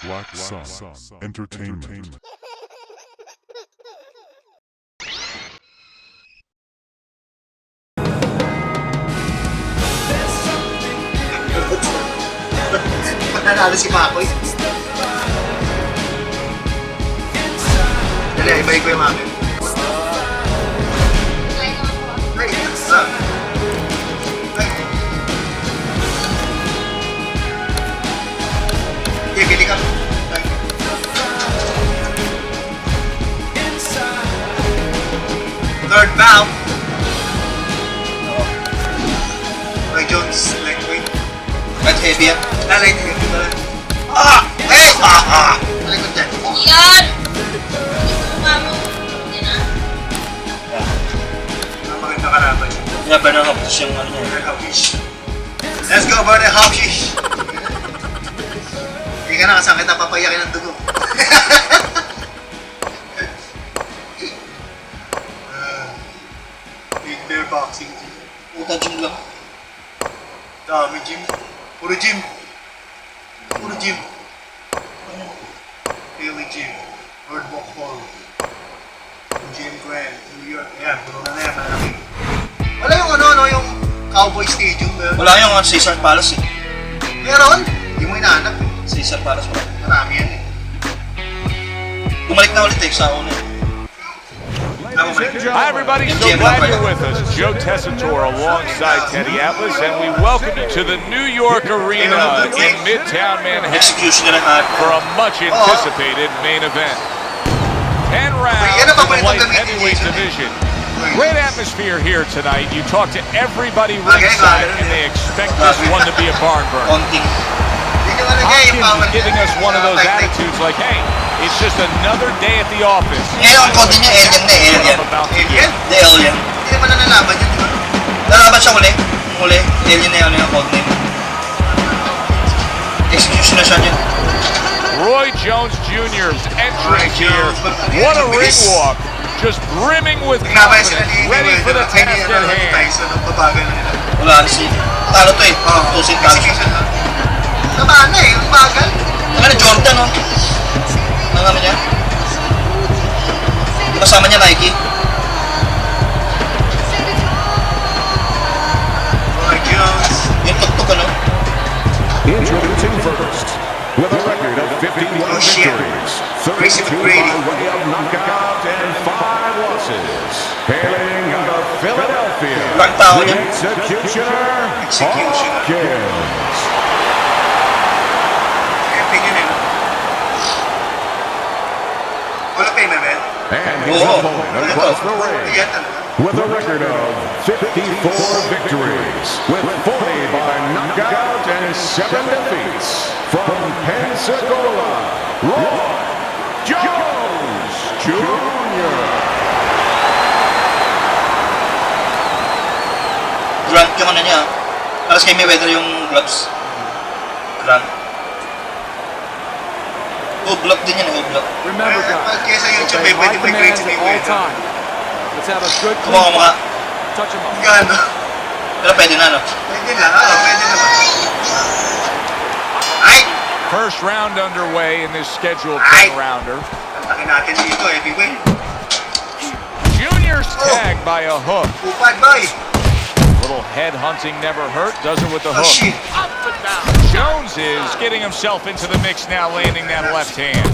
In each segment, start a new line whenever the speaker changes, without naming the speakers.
Black Sun Entertainment.
Nanalo si Makoy. Dali, iba-iba yung amin. Ay, okay, bili ka. Third bout. Roy Jones, lightweight. Light heavy yan. Light heavy pala. Ay! Malikot dyan.
Yan! Mamo. Yan na.
Maganda kalaban.
Kaya ba na hapos yung ano niya?
Let's go, brother Hopkins! Hindi ka na kasang kita papayakin ng dugo. Big Bear Boxing Gym.
Puta gym lang.
Dami gym. Puro gym. Puro gym. Daily gym. Boardwalk Hall. Gym Grand. New York. Ayan, puro na yan. Malaki. Wala yung ano, yung Cowboy Stadium.
Wala yung Caesar Palace eh.
Meron? Hindi mo inaanap eh.
Caesar Palace wala.
Marami yan eh.
Bumalik na ulit eh sa una eh.
Hi everybody, so glad you're with us. Joe Tessitore alongside Teddy Atlas, and we welcome you to the New York Arena in Midtown Manhattan for a much anticipated main event. 10 rounds in the light heavyweight division. Great atmosphere here tonight. You talk to everybody ringside and they expect this one to be a barn burner. Hopkins is giving us one of those attitudes like, hey, it's just another day at the office.
Ang code niya, alien na alien.
Alien?
The alien.
Hindi naman na nalaban yun, di ba?
Nalaban siya muli. Muli. Alien na yung code name. Execution na siya niya.
Roy Jones Jr.'s entrance here. What a ring walk. Just brimming with confidence, ready for the task at hand.
Wala si talo to eh. Tusin talo siya.
Naman na eh, ang bagal.
Ang Jordan oh. Ang ano niya? Kasama niya Nike.
Roy Jones.
Yung tuktok ano?
Introducing first, with a record of 51 victories, 32 by way of knockout and 5 losses, hailing out of Philadelphia, the Executioner, Hopkins. And his opponent across the ring, with a record of 54 victories, with 40 by knockout and 7 defeats, from Pensacola, Roy Jones Jr.
Grant yung ano niya. Alas kay Mayweather yung gloves. Grant. Block din yan, block.
Remember, guys,
obey my commands at all time.
Let's have a good
Kumuha mga.
touch him up.
Gano?
Pero pwede na, no?
Pwede na, pwede na. Ay!
First round underway in this scheduled 10-rounder.
Tantakin natin dito, heavyweight.
Junior's tagged by a hook.
Upad, boy!
Little head hunting never hurt, does it with the
Oh,
hook.
shit!
Jones is getting himself into the mix now, landing that left hand.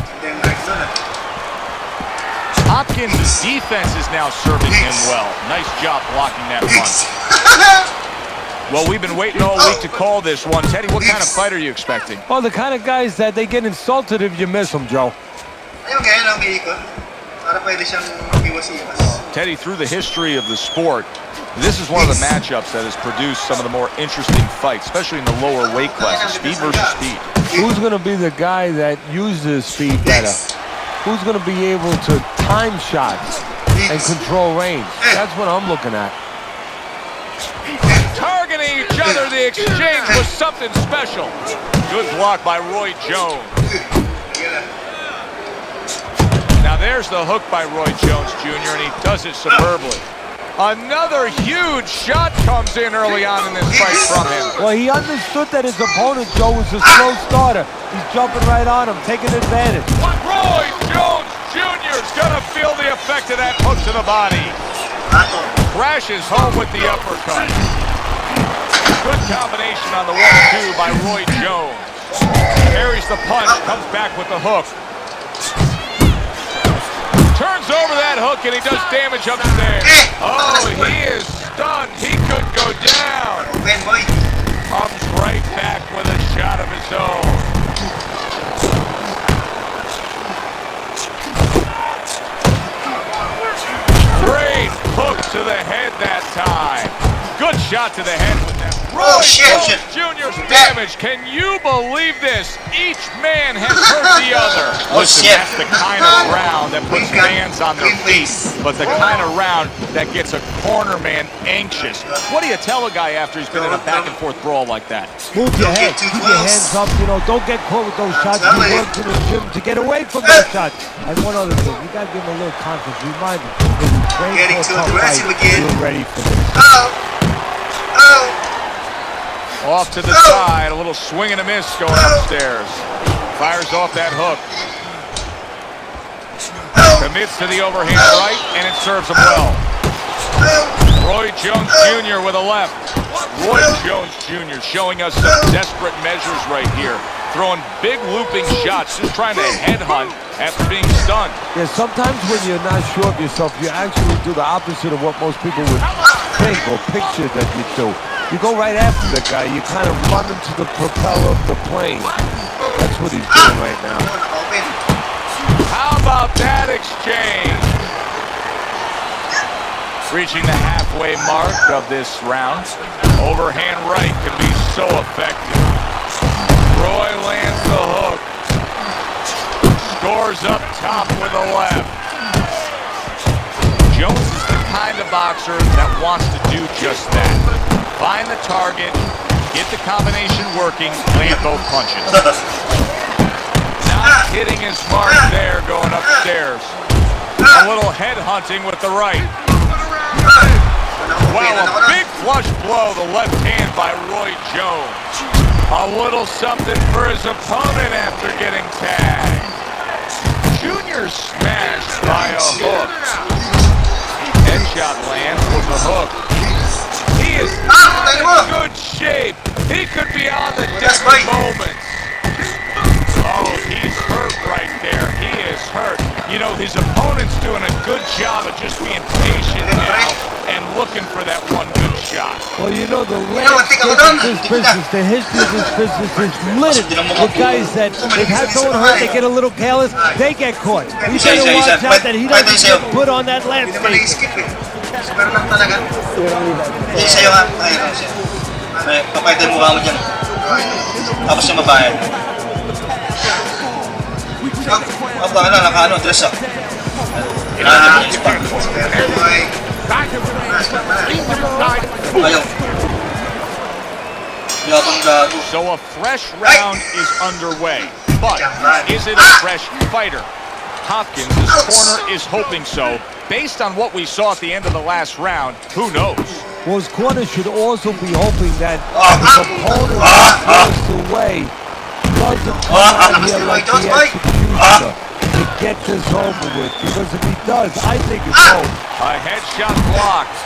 Hopkins' defense is now serving him well. Nice job blocking that punch. Well, we've been waiting all week to call this one. Teddy, what kind of fight are you expecting?
Well, the kind of guys that they get insulted if you miss them, Joe.
Ayun, ganyan ang umiikot. Para pwede siyang iwas-iwas.
Teddy, through the history of the sport, this is one of the matchups that has produced some of the more interesting fights, especially in the lower weight classes, speed versus speed.
Who's going to be the guy that uses speed better? Who's going to be able to time shots and control range? That's what I'm looking at.
Targeting each other, the exchange was something special. Good block by Roy Jones. Now there's the hook by Roy Jones Jr., and he does it superbly. Another huge shot comes in early on in this fight from him.
Well, he understood that his opponent, Joe, was a slow starter. He's jumping right on him, taking advantage.
Roy Jones Jr. is going to feel the effect of that hook to the body. Crashes home with the uppercut. Good combination on the 1-2 by Roy Jones. Carries the punch, comes back with the hook. Turns over that hook and he does damage upstairs. Oh, he is stunned. He could go down. Comes right back with a shot of his own. Great hook to the head that time. Good shot to the head with that. Roy Jones Jr.'s damage. Can you believe this? Each man has hurt the other. Listen, that's the kind of round that puts fans on their feet, but the kind of round that gets a corner man anxious. What do you tell a guy after he's been in a back-and-forth brawl like that?
Move your head, keep your hands up, you know, don't get caught with those shots. You work to the gym to get away from those shots. And one other thing, you gotta give him a little confidence. Remind him, if you train for a tough fight, you're ready for this.
Off to the side, a little swing and a miss going upstairs. Fires off that hook. Commits to the overhand right, and it serves him well. Roy Jones Jr. with a left. Roy Jones Jr. showing us some desperate measures right here. Throwing big looping shots, just trying to headhunt after being stunned.
Yeah, sometimes when you're not sure of yourself, you actually do the opposite of what most people would think or picture that you do. You go right after the guy. You kind of run into the propeller of the plane. That's what he's doing right now.
How about that exchange? Reaching the halfway mark of this round. Overhand right can be so effective. Roy lands the hook. Scores up top with a left. Jones is the kind of boxer that wants to do just that. Find the target, get the combination working, land both punches. Not hitting his mark there going upstairs. A little head hunting with the right. Wow, a big flush blow, the left hand by Roy Jones. A little something for his opponent after getting tagged. Junior smashed by a hook. Headshot lands with the hook. He is not in good shape. He could be on the deck at moments. Oh, he's hurt right there. He is hurt. You know, his opponent's doing a good job of just being patient now and looking for that one good shot.
Well, you know, the landscape of this business, the history of this business is littered with guys that they've had someone hurt, they get a little careless, they get caught. He better watch out that he doesn't get put on that landscape.
Pero lang talaga. Hindi sa'yo nga. Ayun siya. Papayad yung mukha mo dyan. Tapos yung mabayad. Naka-ano, dress up. Ayaw.
So a fresh round is underway. But is it a fresh fighter? Hopkins' corner is hoping so. Based on what we saw at the end of the last round, who knows?
Well, his corner should also be hoping that his opponent goes away, doesn't come out here like the executioner to get this over with. Because if he does, I think it's over.
A headshot blocked.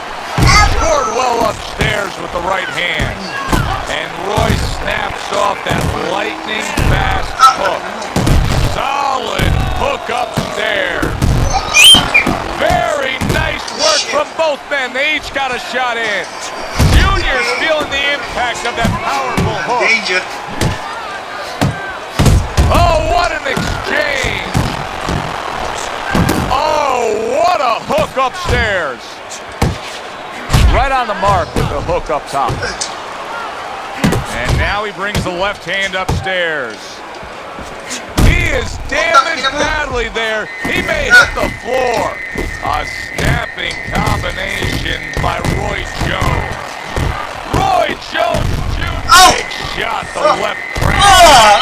Scored well upstairs with the right hand. And Roy snaps off that lightning fast hook. Solid hook upstairs. Very nice work from both men. They each got a shot in. Junior's feeling the impact of that powerful hook.
Danger.
Oh, what an exchange. Oh, what a hook upstairs. Right on the mark with the hook up top. And now he brings the left hand upstairs. He is damaged badly there. He may hit the floor. A snapping combination by Roy Jones. Roy Jones Jr. Big shot, the left crown.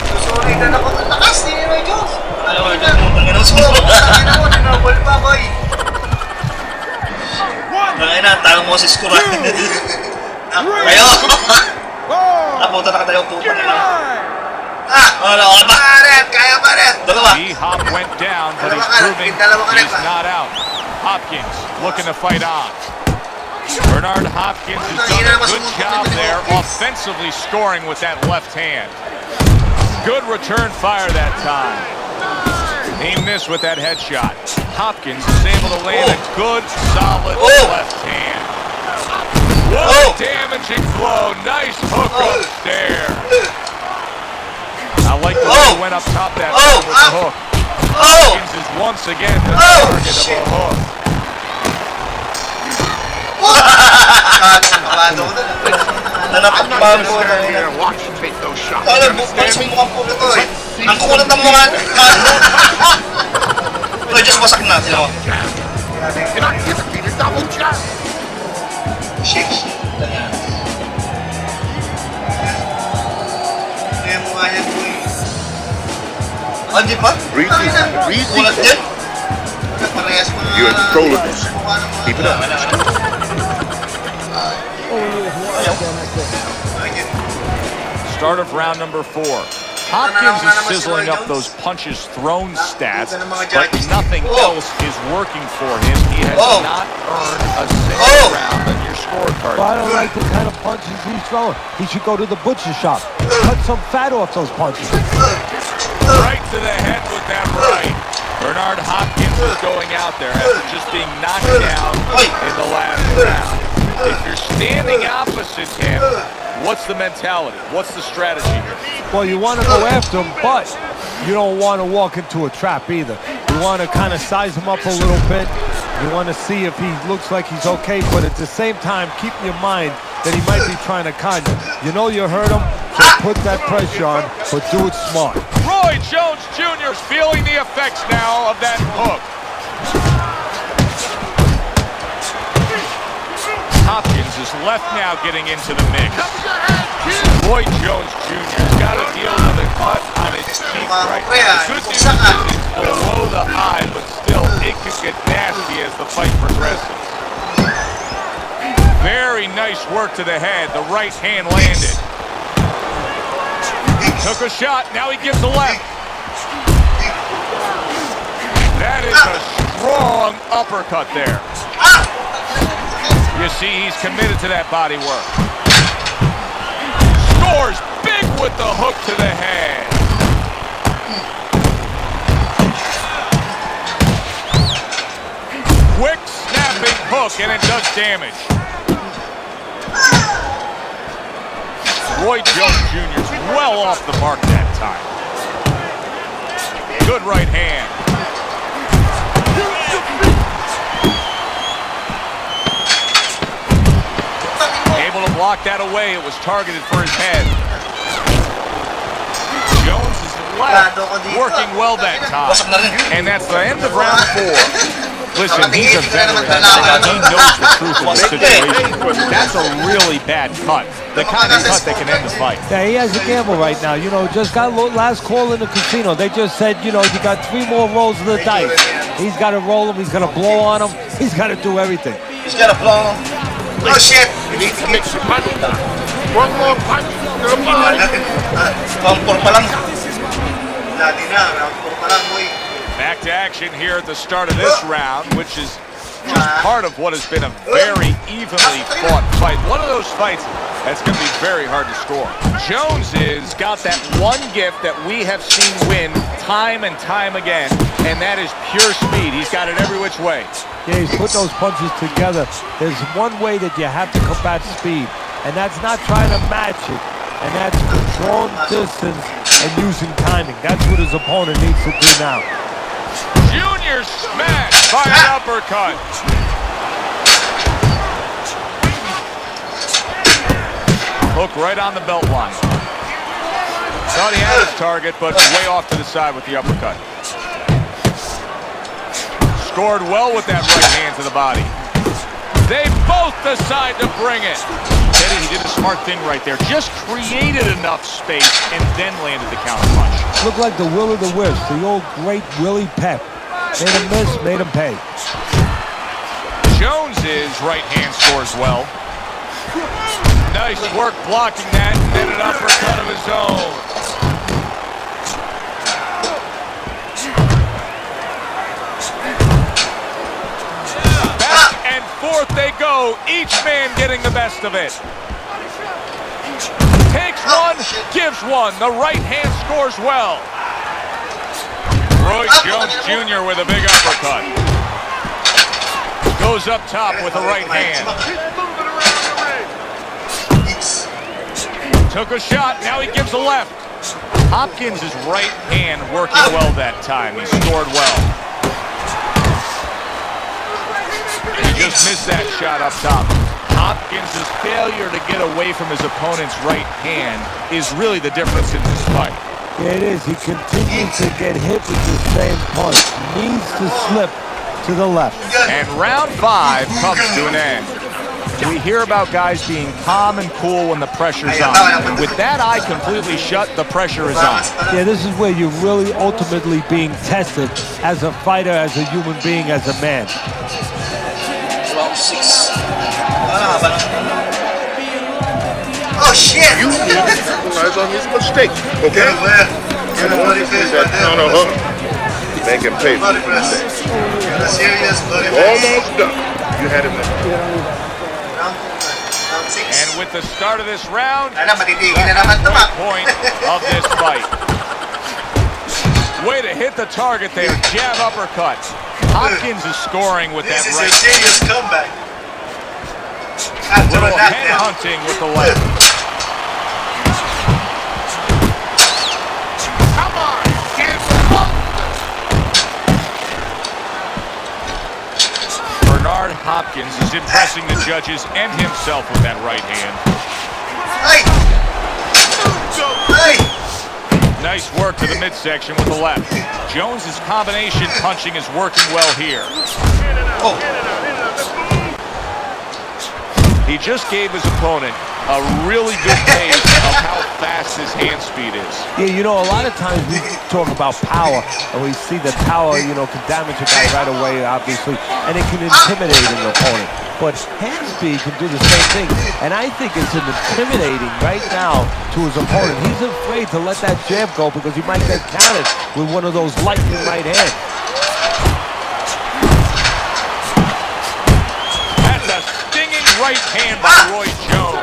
Susulitan ako. Ang lakas niya. boy.
Tangin na, talo mo si Skura. Kayo! Napunta na ka tayo, pupa nila. Ano ka ba?
Kaya pa rin.
Dalawa.
D-Hop went down, but he's proving he's not out. Hopkins looking to fight on. Bernard Hopkins has done a good job there, offensively scoring with that left hand. Good return fire that time. He missed with that headshot. Hopkins is able to land a good, solid left hand. What a damaging blow. Nice hook up there. I like the way he went up top that with the hook. Hopkins is once again the target of a hook.
Nanapagpahal ko na.
Watch you take those shots.
Bukas mo mukhang pulo to eh. Ang kulat ng mukha. Pero just wasak na. Sino?
And I hit a double jump.
Shake. Kaya mukha niya po eh.
Hindi pa? Kulat din?
Parehas mo na.
You're in control of this. Keep it up.
Start of round number 4. Hopkins is sizzling up those punches thrown stats, but nothing else is working for him. He has not earned a single round on your scorecard.
Well, I don't like the kind of punches he's throwing. He should go to the butcher shop. Cut some fat off those punches.
Right to the head with that right. Bernard Hopkins is going out there after just being knocked down in the last round. If you're standing opposite him, what's the mentality? What's the strategy here?
Well, you want to go after him, but you don't want to walk into a trap either. You want to kind of size him up a little bit. You want to see if he looks like he's okay, but at the same time, keep in your mind that he might be trying to con you. You know you hurt him, so put that pressure on, but do it smart.
Roy Jones Jr. is feeling the effects now of that hook. Hopkins is left now getting into the mix. Roy Jones Jr.'s got to deal with a cut on his cheek right now. The good news is it's below the eye, but still it could get nasty as the fight progresses. Very nice work to the head. The right hand landed. Took a shot, now he gives the left. That is a strong uppercut there. You see, he's committed to that body work. Scores big with the hook to the head. Quick snapping hook, and it does damage. Roy Jones Jr. is well off the mark that time. Good right hand. Able to block that away. It was targeted for his head. Jones is left, working well that time. And that's the end of round 4. Listen, he's a veteran. He knows the truth of the situation. That's a really bad cut. The kind of cut that can end the fight.
Yeah, he has a gamble right now. You know, just got last call in the casino. They just said, you know, you got 3 more rolls of the dice. He's got to roll them. He's going to blow on them. He's got to do everything.
He's got to blow.
Oh shit!
You need to mix your punch. One more punch. You're fine.
Round 4 pa lang.
Dati na, round 4 pa lang, boy.
Back to action here at the start of this round, which is just part of what has been a very evenly fought fight. One of those fights that's going to be very hard to score. Jones has got that one gift that we have seen win time and time again, and that is pure speed. He's got it every which way.
Yeah, he's put those punches together. There's one way that you have to combat speed, and that's not trying to match it, and that's controlling distance and using timing. That's what his opponent needs to do now.
Junior smash by an uppercut. Hook right on the belt line. Thought he had his target, but way off to the side with the uppercut. Scored well with that right hand to the body. They both decide to bring it. He did a smart thing right there. Just created enough space and then landed the counter punch.
Looked like the will of the wisp, the old great Willie Pep. Made him miss, made him pay.
Jones's right hand scores well. Nice work blocking that, and then an uppercut of his own. Back and forth they go, each man getting the best of it. Takes one, gives one. The right hand scores well. Roy Jones Jr. with a big uppercut. Goes up top with the right hand. Took a shot, now he gives a left. Hopkins' right hand working well that time. He scored well. He just missed that shot up top. Hopkins' failure to get away from his opponent's right hand is really the difference in this fight.
Yeah, it is. He continues to get hit with the same punch. Needs to slip to the left.
And round 5 comes to an end. We hear about guys being calm and cool when the pressure's on. With that eye completely shut, the pressure is on.
Yeah, this is where you're really ultimately being tested as a fighter, as a human being, as a man.
Round 6.
Oh shit!
You need to capitalize on his mistakes, okay?
Get a bloody face
That
right there.
counter hook. Make him pay for
Bloody
his
press.
mistakes.
Get a serious bloody face.
Almost done. You had him there.
Round 6.
And with the start of this round,
Alam, matitigil na naman ito, ma.
point of this fight. Way to hit the target there, jab uppercut. Hopkins is scoring with that
This is a
right.
serious comeback. After a
Little head
knockdown.
hunting with the left.
Come on, get it.
Bernard Hopkins is impressing the judges and himself with that right hand.
Hey! Hey!
Nice work to the midsection with the left. Jones's combination punching is working well here.
Oh.
He just gave his opponent a really good taste of how fast his hand speed is.
Yeah, you know, a lot of times we talk about power, and we see that power, you know, can damage a guy right away, obviously, and it can intimidate an opponent. But hand speed can do the same thing, and I think it's intimidating right now to his opponent. He's afraid to let that jab go because he might get countered with one of those lightning right hands.
That's a stinging right hand by Roy Jones.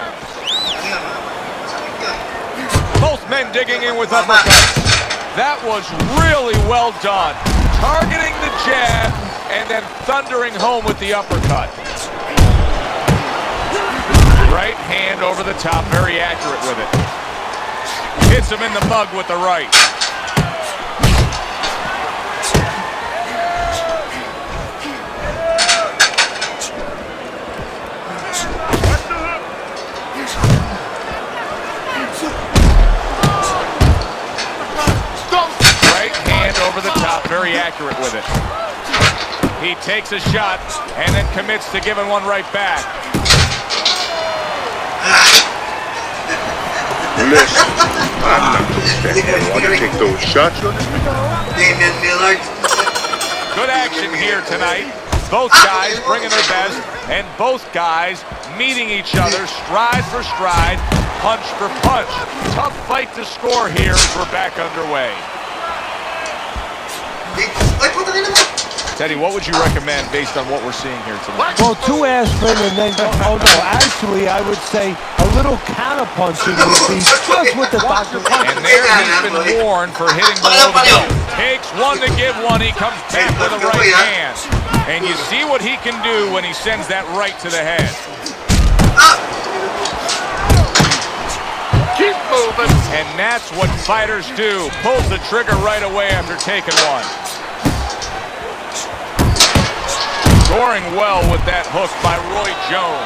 Both men digging in with uppercuts. That was really well done. Targeting the jab and then thundering home with the uppercut. Right hand over the top, very accurate with it. Hits him in the mug with the right. Right hand over the top, very accurate with it. He takes a shot and then commits to giving one right back.
Listen, I'm not understanding why you take those shots on this.
Damian Lillard.
Good action here tonight. Both guys bringing their best, and both guys meeting each other stride for stride, punch for punch. Tough fight to score here as we're back underway.
Ay, puta rin naman.
Teddy, what would you recommend based on what we're seeing here tonight?
Well, 2 aspirin and then, oh no, actually I would say a little counter-punching would be just what the doctor wants.
And there he's been warned for hitting below the belt. Takes one to give one, he comes back with a right hand. And you see what he can do when he sends that right to the head.
Keep moving.
And that's what fighters do. Pulls the trigger right away after taking one. Scoring well with that hook by Roy Jones.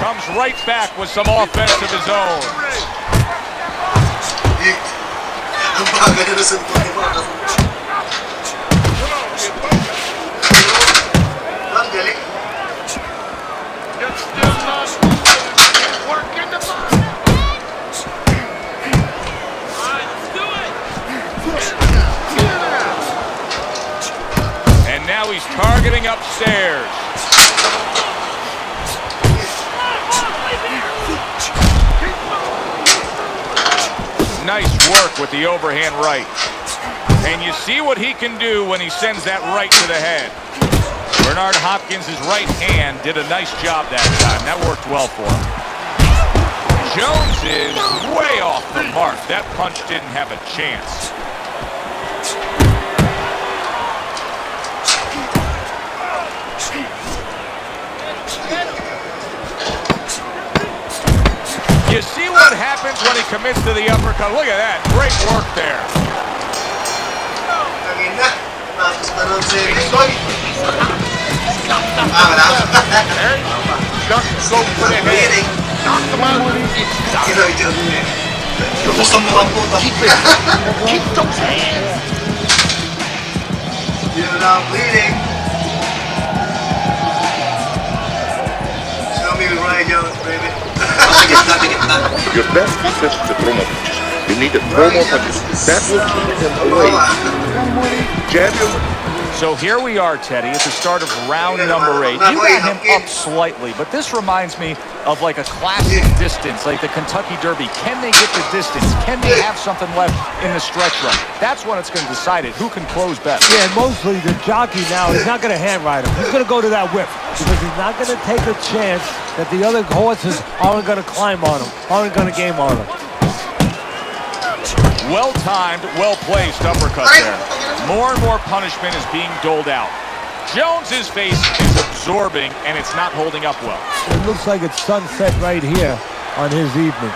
Comes right back with some offense of his own.
Ang galing.
You're still not working the ball.
All right, let's do it.
upstairs. Nice work with the overhand right. And you see what he can do when he sends that right to the head. Bernard Hopkins' right hand did a nice job that time. That worked well for him. Jones is way off the mark. That punch didn't have a chance. You see what happens when he commits to the uppercut. Look at that. Great work there.
Bleeding. Show me Ryan Jones, baby.
Your best defense is the throw-more punches. You need to throw more punches. That will keep him away. Jab your...
So here we are, Teddy, at the start of round number 8. You got him up slightly, but this reminds me of like a classic distance, like the Kentucky Derby. Can they get the distance? Can they have something left in the stretch run? That's when it's going to decide it. Who can close best?
Yeah, and mostly the jockey now, he's not going to hand ride him. He's going to go to that whip because he's not going to take a chance that the other horses aren't going to climb on him, aren't going to game on him.
Well-timed, well-placed uppercut there. More and more punishment is being doled out. Jones's face is absorbing, and it's not holding up well.
It looks like it's sunset right here on his evening.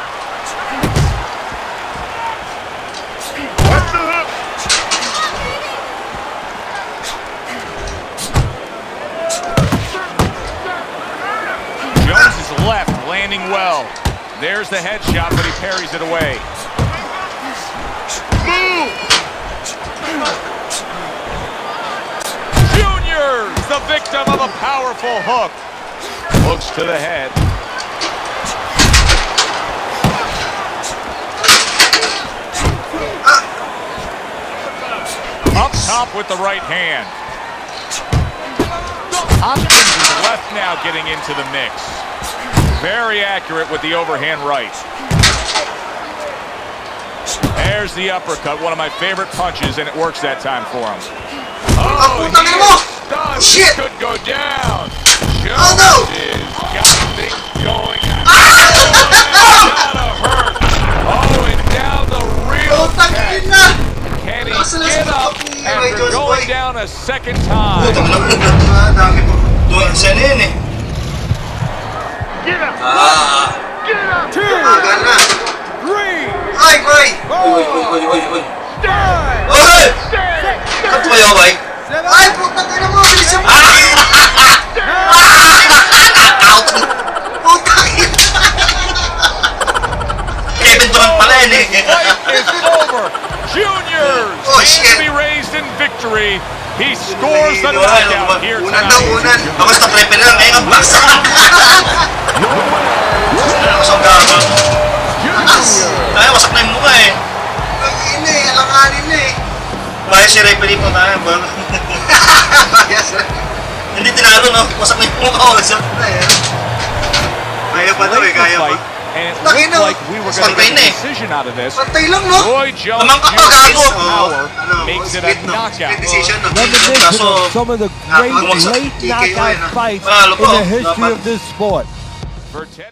Jones is left, landing well. There's the headshot, but he parries it away. Junior's the victim of a powerful hook. Hooks to the head. Up top with the right hand. Hopkins is left now getting into the mix. Very accurate with the overhand right. There's the uppercut, one of my favorite punches, and it works that time for him. Oh, he could go down. Jones is got things going. Gotta hurt. Oh, and down the real test. Can he get up after going down a second time?
Get up! Get up! 2, 3,
Ay, Ray! Oy! Ito ba yung Ray? Ay, putang ina mo! Bilisan mo! Out! Putang ina!
Kevin Durant pala yun eh.
It's over. Junior's hands to be raised in victory. He scores the knockout here tonight.
Unan.
Tapos na-prepare lang ngayon ang baksa. Masang gaba. Ay, wasak na yung mukha eh.
Ang ina eh, alanganin na eh.
Bahay si referee po tayo. Hindi tinalo no, wasak na yung mukha.
Kaya pa to eh, kaya pa.
And it looked like we were going to get a decision out of this.
Pantay lang no?
Roy Jones' Jr.'s power makes it a knockout.
Reminiscent of some of the great late knockout fights in the history of this sport.
For Teddy.